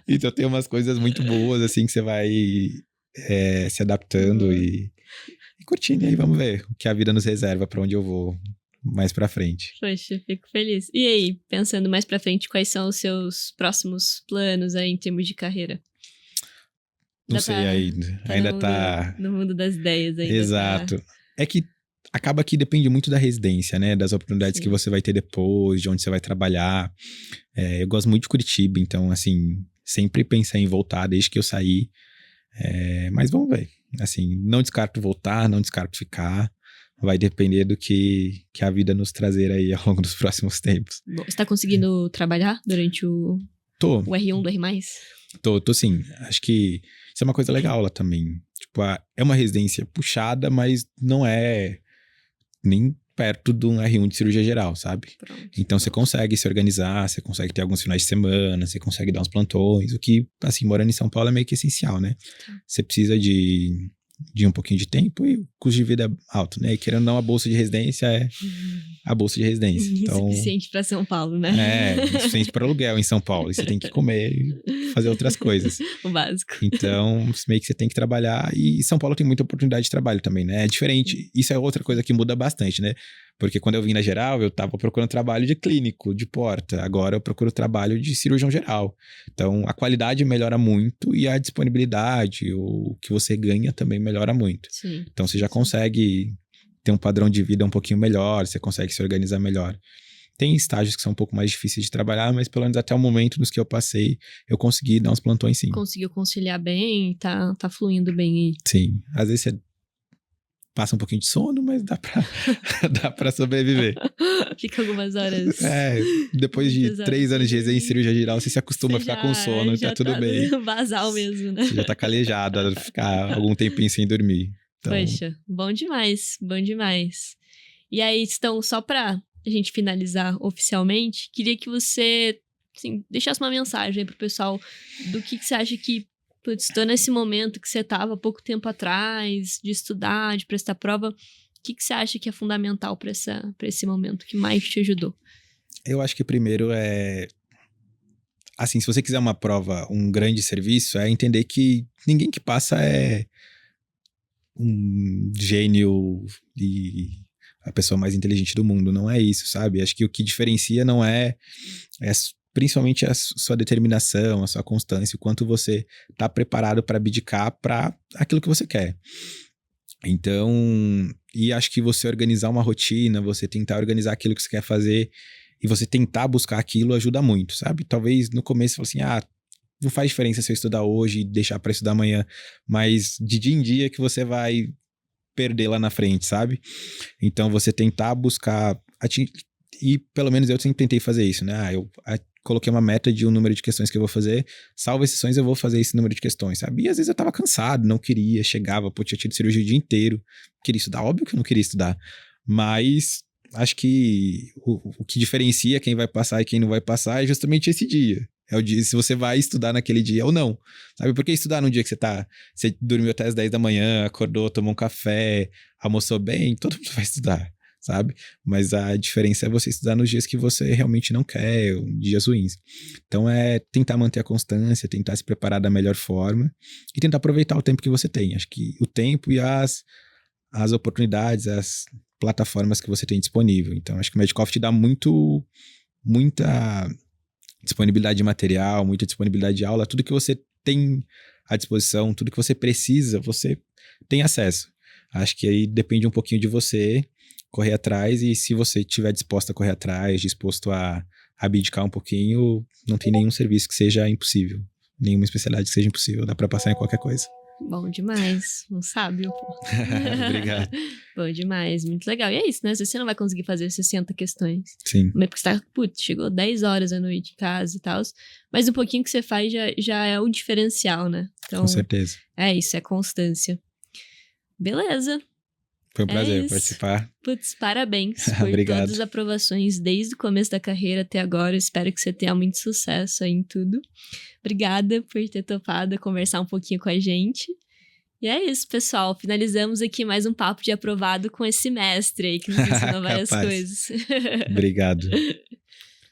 Então tem umas coisas muito boas, assim, que você vai se adaptando e curtindo. E aí vamos ver o que a vida nos reserva pra onde eu vou mais pra frente. Poxa, fico feliz. E aí, pensando mais pra frente, quais são os seus próximos planos aí em termos de carreira? Não sei ainda. Ainda tá... No mundo das ideias ainda. Exato. É que acaba que depende muito da residência, né? Das oportunidades que você vai ter depois, de onde você vai trabalhar. Eu gosto muito de Curitiba, então, assim, sempre pensei em voltar desde que eu saí. Mas vamos ver. Assim, não descarto voltar, não descarto ficar. Vai depender do que a vida nos trazer aí ao longo dos próximos tempos. Bom, você tá conseguindo trabalhar durante o R1 do R+? Tô sim. Acho que isso é uma coisa legal lá também. Tipo, é uma residência puxada, mas não é nem perto de um R1 de cirurgia geral, sabe? Pronto. Então você consegue se organizar, você consegue ter alguns finais de semana, você consegue dar uns plantões, o que, assim, morando em São Paulo é meio que essencial, né? Você precisa de um pouquinho de tempo e o custo de vida é alto, né? E querendo ou não, a bolsa de residência é a bolsa de residência. Então, insuficiente para São Paulo, né? Insuficiente para aluguel em São Paulo. E você tem que comer e fazer outras coisas. O básico. Então, meio que você tem que trabalhar. E São Paulo tem muita oportunidade de trabalho também, né? É diferente. Isso é outra coisa que muda bastante, né? Porque quando eu vim na geral, eu tava procurando trabalho de clínico, de porta. Agora eu procuro trabalho de cirurgião geral. Então, a qualidade melhora muito e a disponibilidade, o que você ganha também melhora muito. Sim. Então, você já consegue ter um padrão de vida um pouquinho melhor, você consegue se organizar melhor. Tem estágios que são um pouco mais difíceis de trabalhar, mas pelo menos até o momento nos que eu passei, eu consegui dar uns plantões sim. Conseguiu conciliar bem, tá fluindo bem aí. Sim. Às vezes você passa um pouquinho de sono, mas dá pra sobreviver. Fica algumas horas. Depois de 3 anos de residência em cirurgia geral, você se acostuma a ficar com sono, tá tudo bem. Basal mesmo, né? Você já tá calejado a ficar algum tempinho sem dormir. Então... Poxa, bom demais, bom demais. E aí, então, só pra a gente finalizar oficialmente, queria que você, assim, deixasse uma mensagem pro pessoal do que você acha que, putz, tô nesse momento que você tava há pouco tempo atrás, de estudar, de prestar prova, o que você acha que é fundamental pra esse momento, que mais te ajudou? Eu acho que primeiro assim, se você quiser uma prova, um grande serviço, é entender que ninguém que passa um gênio e a pessoa mais inteligente do mundo, não é isso, sabe? Acho que o que diferencia não é principalmente a sua determinação, a sua constância, o quanto você tá preparado para abdicar para aquilo que você quer. Então, e acho que você organizar uma rotina, você tentar organizar aquilo que você quer fazer e você tentar buscar aquilo ajuda muito, sabe? Talvez no começo você fale assim, não faz diferença se eu estudar hoje e deixar para estudar amanhã, mas de dia em dia que você vai perder lá na frente, sabe? Então, você tentar buscar... E pelo menos eu sempre tentei fazer isso, né? Eu coloquei uma meta de um número de questões que eu vou fazer, salvo exceções eu vou fazer esse número de questões, sabe? E às vezes eu tava cansado, não queria, chegava, tinha tido cirurgia o dia inteiro, queria estudar, óbvio que eu não queria estudar, mas acho que o que diferencia quem vai passar e quem não vai passar é justamente esse dia. É o dia se você vai estudar naquele dia ou não, sabe? Porque estudar num dia que você dormiu até as 10 da manhã, acordou, tomou um café, almoçou bem, todo mundo vai estudar, sabe? Mas a diferença é você estudar nos dias que você realmente não quer, dias ruins. Então é tentar manter a constância, tentar se preparar da melhor forma e tentar aproveitar o tempo que você tem. Acho que o tempo e as oportunidades, as plataformas que você tem disponível. Então acho que o Medcoff te dá muita disponibilidade de material, muita disponibilidade de aula, tudo que você tem à disposição, tudo que você precisa, você tem acesso. Acho que aí depende um pouquinho de você correr atrás, e se você estiver disposto a correr atrás, disposto a abdicar um pouquinho, não tem nenhum serviço que seja impossível, nenhuma especialidade que seja impossível, dá pra passar em qualquer coisa. Bom demais, um sábio, pô. Obrigado. Bom demais, muito legal. E é isso, né? Você não vai conseguir fazer 60 questões. Sim. Porque você tá, chegou 10 horas da noite em casa e tal, mas um pouquinho que você faz já é o diferencial, né? Então, com certeza. É isso, é constância. Beleza. Foi um prazer participar. Putz, parabéns por Obrigado. todas as aprovações desde o começo da carreira até agora. Espero que você tenha muito sucesso aí em tudo. Obrigada por ter topado conversar um pouquinho com a gente. E é isso, pessoal. Finalizamos aqui mais um papo de aprovado com esse mestre aí que nos ensinou várias coisas. Obrigado.